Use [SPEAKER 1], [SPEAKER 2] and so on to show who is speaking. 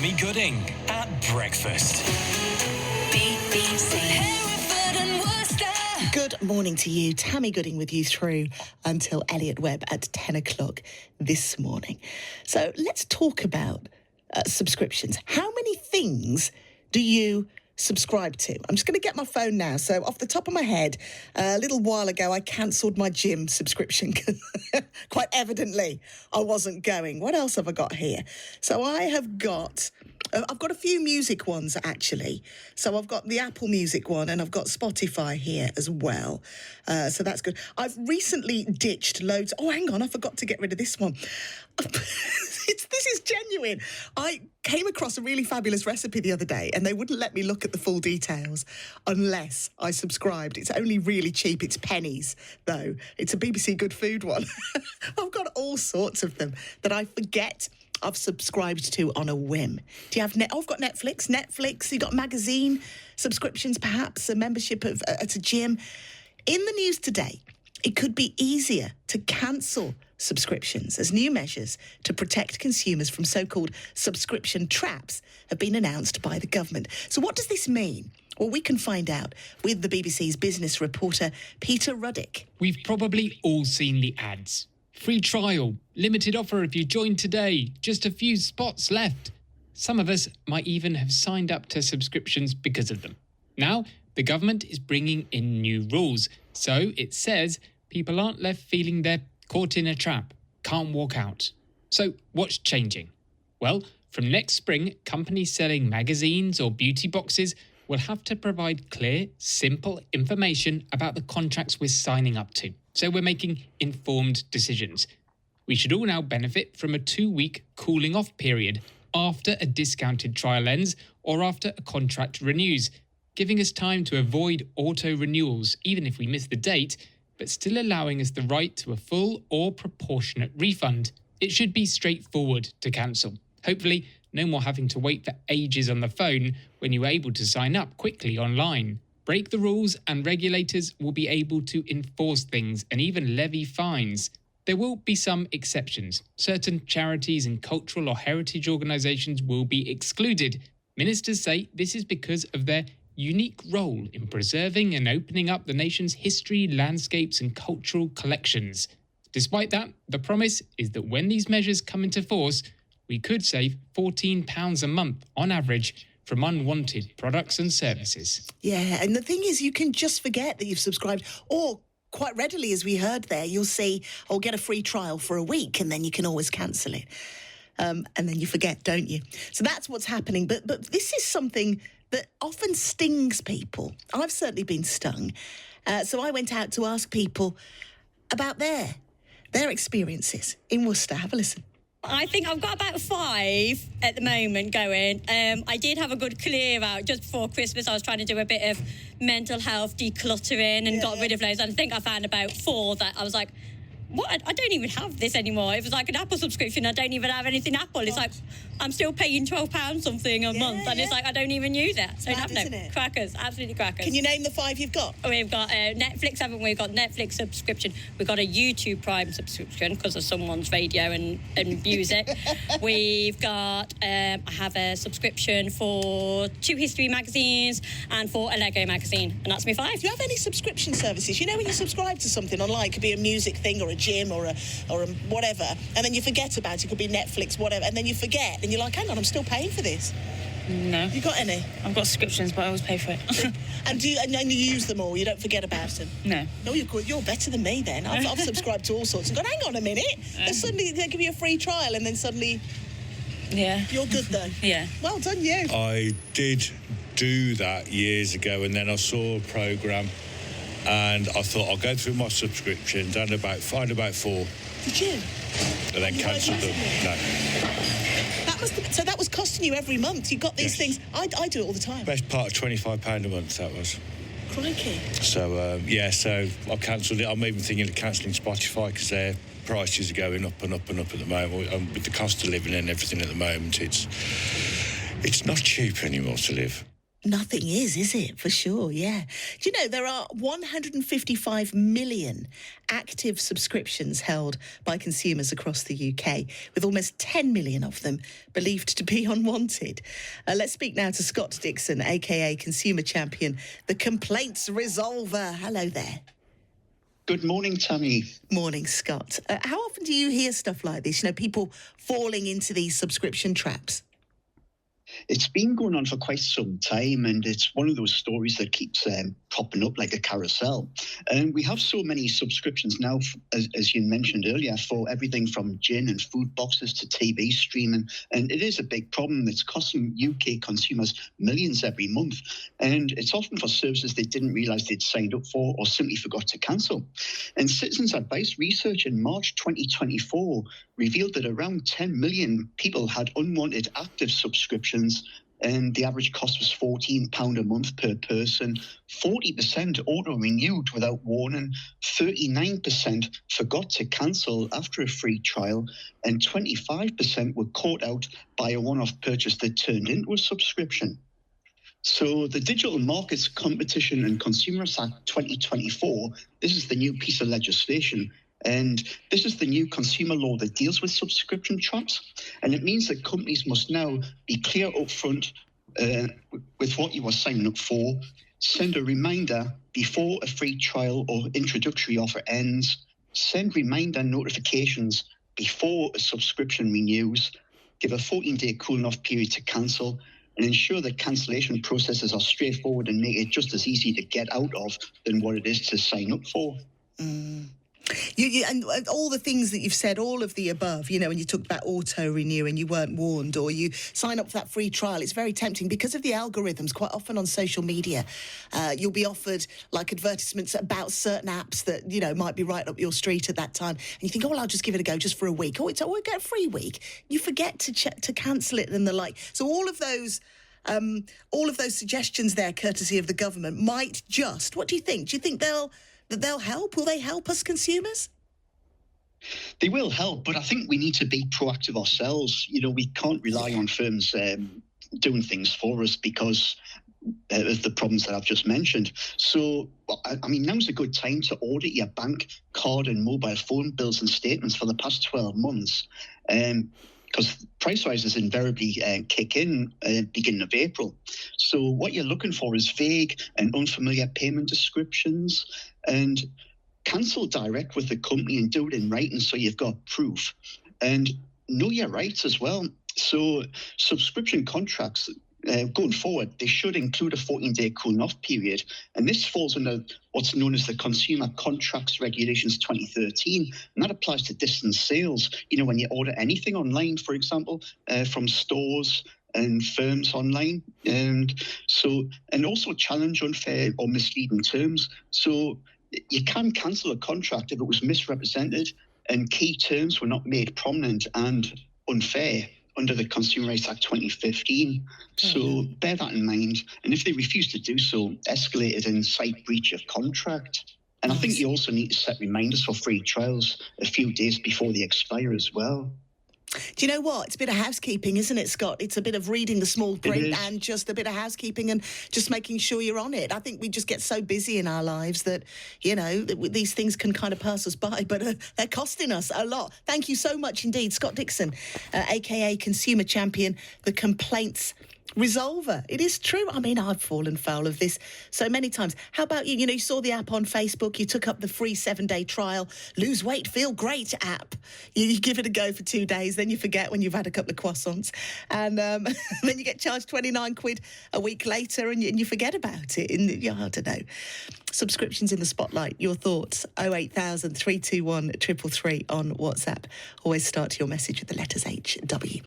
[SPEAKER 1] Tammy Gooding at breakfast. BBC Hereford and Worcester.
[SPEAKER 2] Good morning to you. Tammy Gooding with you through until Elliot Webb at 10 o'clock this morning. So let's talk about subscriptions. How many things do you subscribe to? I'm just going to get my phone now. So off the top of my head, a little while ago, I cancelled my gym subscription because quite evidently I wasn't going. What else have I got here? So I've got a few music ones, actually. So I've got the Apple Music one and I've got Spotify here as well. So that's good. I've recently ditched loads. Oh, hang on. I forgot to get rid of this one. This is genuine. I came across a really fabulous recipe the other day and they wouldn't let me look at the full details unless I subscribed. It's only really cheap. It's pennies, though. It's a BBC Good Food one. I've got all sorts of them that I forget I've subscribed to on a whim. Do you have I've got Netflix, you've got magazine subscriptions, perhaps a membership at a gym. In the news today, it could be easier to cancel subscriptions as new measures to protect consumers from so-called subscription traps have been announced by the government. So what does this mean? Well, we can find out with the BBC's business reporter, Peter Ruddick.
[SPEAKER 3] We've probably all seen the ads. Free trial, limited offer if you join today, just a few spots left. Some of us might even have signed up to subscriptions because of them. Now, the government is bringing in new rules. So it says people aren't left feeling they're caught in a trap, can't walk out. So what's changing? Well, from next spring, companies selling magazines or beauty boxes will have to provide clear, simple information about the contracts we're signing up to. So we're making informed decisions. We should all now benefit from a 2-week cooling off period after a discounted trial ends or after a contract renews, giving us time to avoid auto renewals even if we miss the date, but still allowing us the right to a full or proportionate refund. It should be straightforward to cancel. Hopefully, no more having to wait for ages on the phone when you were able to sign up quickly online. Break the rules and regulators will be able to enforce things and even levy fines. There will be some exceptions. Certain charities and cultural or heritage organisations will be excluded. Ministers say this is because of their unique role in preserving and opening up the nation's history, landscapes and cultural collections. Despite that, the promise is that when these measures come into force, we could save £14 a month on average from unwanted products and services.
[SPEAKER 2] Yeah, and the thing is, you can just forget that you've subscribed, or quite readily, as we heard there, you'll see, get a free trial for a week, and then you can always cancel it. And then you forget, don't you? So that's what's happening. But this is something that often stings people. I've certainly been stung. So I went out to ask people about their experiences in Worcester. Have a listen.
[SPEAKER 4] I think I've got about 5 at the moment going. I did have a good clear out just before Christmas. I was trying to do a bit of mental health decluttering and got rid of loads. And I think I found about 4 that I was like, what? I don't even have this anymore. It was like an Apple subscription. I don't even have anything Apple. It's like I'm still paying £12 something a month, and it's like I don't even use it.
[SPEAKER 2] It's mad, isn't it?
[SPEAKER 4] Crackers, absolutely crackers.
[SPEAKER 2] Can you name the 5 you've got?
[SPEAKER 4] We've got Netflix, haven't we? We've got Netflix subscription. We've got a YouTube Prime subscription because of someone's radio and music. We've got, I have a subscription for 2 history magazines and for a Lego magazine, and that's my 5.
[SPEAKER 2] Do you have any subscription services? You know, when you subscribe to something online, it could be a music thing or a gym or a whatever, and then you forget about it. It could be Netflix, whatever, and then you forget, and you're like, hang on, I'm still paying for this.
[SPEAKER 5] No.
[SPEAKER 2] You got any?
[SPEAKER 5] I've got subscriptions, but I always pay for it.
[SPEAKER 2] And you use them all? You don't forget about them?
[SPEAKER 5] No.
[SPEAKER 2] No, you're better than me then. I've subscribed to all sorts and gone, hang on a minute. And suddenly they give you a free trial, and then suddenly you're good though.
[SPEAKER 5] Yeah.
[SPEAKER 2] Well done, you.
[SPEAKER 6] I did do that years ago, and then I saw a programme and I thought I'll go through my subscriptions and find about 4.
[SPEAKER 2] Did you?
[SPEAKER 6] And then cancelled them. No.
[SPEAKER 2] So that was costing you every month. You got these things. I do it all the time.
[SPEAKER 6] Best part of £25 a month, that was.
[SPEAKER 2] Crikey.
[SPEAKER 6] So, so I've cancelled it. I'm even thinking of cancelling Spotify because their prices are going up and up and up at the moment. And with the cost of living and everything at the moment, it's not cheap anymore to live.
[SPEAKER 2] Nothing is it? For sure, yeah. Do you know there are 155 million active subscriptions held by consumers across the UK, with almost 10 million of them believed to be unwanted. Let's speak now to Scott Dixon, a.k.a. Consumer Champion, the Complaints Resolver. Hello there.
[SPEAKER 7] Good morning, Tammy.
[SPEAKER 2] Morning, Scott. How often do you hear stuff like this? You know, people falling into these subscription traps?
[SPEAKER 7] It's been going on for quite some time, and it's one of those stories that keeps popping up like a carousel. And we have so many subscriptions now, as you mentioned earlier, for everything from gin and food boxes to TV streaming. And it is a big problem that's costing UK consumers millions every month. And it's often for services they didn't realise they'd signed up for or simply forgot to cancel. And Citizens Advice research in March 2024 revealed that around 10 million people had unwanted active subscriptions, and the average cost was £14 a month per person. 40% auto-renewed without warning, 39% forgot to cancel after a free trial, and 25% were caught out by a one-off purchase that turned into a subscription. So the Digital Markets Competition and Consumers Act 2024, this is the new piece of legislation. And this is the new consumer law that deals with subscription traps. And it means that companies must now be clear up front with what you are signing up for, send a reminder before a free trial or introductory offer ends, send reminder notifications before a subscription renews, give a 14-day cooling off period to cancel, and ensure that cancellation processes are straightforward and make it just as easy to get out of than what it is to sign up for.
[SPEAKER 2] And all the things that you've said, all of the above, you know, when you talked about auto-renew and you weren't warned, or you sign up for that free trial, it's very tempting because of the algorithms. Quite often on social media, you'll be offered like advertisements about certain apps that, you know, might be right up your street at that time. And you think, oh, well, I'll just give it a go just for a week. We'll get a free week. You forget to cancel it and the like. So all of those suggestions there, courtesy of the government, might just, what do you think? Do you think they'll help? Will they help us consumers?
[SPEAKER 7] They will help, but I think we need to be proactive ourselves. You know, we can't rely on firms doing things for us because of the problems that I've just mentioned. So, I mean, now's a good time to audit your bank, card and mobile phone bills and statements for the past 12 months. Because price rises invariably kick in beginning of April. So what you're looking for is vague and unfamiliar payment descriptions, and cancel direct with the company and do it in writing so you've got proof. And know your rights as well. So subscription contracts going forward, they should include a 14-day cooling off period. And this falls under what's known as the Consumer Contracts Regulations 2013. And that applies to distance sales. You know, when you order anything online, for example, from stores and firms online. And also challenge unfair or misleading terms. So you can cancel a contract if it was misrepresented and key terms were not made prominent and unfair under the Consumer Rights Act 2015. So bear that in mind. And if they refuse to do so, escalate it and cite breach of contract. And I think you also need to set reminders for free trials a few days before they expire as well.
[SPEAKER 2] Do you know what? It's a bit of housekeeping, isn't it, Scott? It's a bit of reading the small print and just a bit of housekeeping and just making sure you're on it. I think we just get so busy in our lives that, you know, these things can kind of pass us by, but they're costing us a lot. Thank you so much indeed, Scott Dixon, a.k.a. Consumer Champion, the Complaints Resolver. It is true. I mean, I've fallen foul of this so many times. How about you? You know, you saw the app on Facebook. You took up the free 7-day trial. Lose weight, feel great app. You give it a go for 2 days. Then you forget when you've had a couple of croissants. And then you get charged 29 quid a week later and you forget about it. And, I don't know. Subscriptions in the spotlight. Your thoughts. 08000 321 333 on WhatsApp. Always start your message with the letters HW.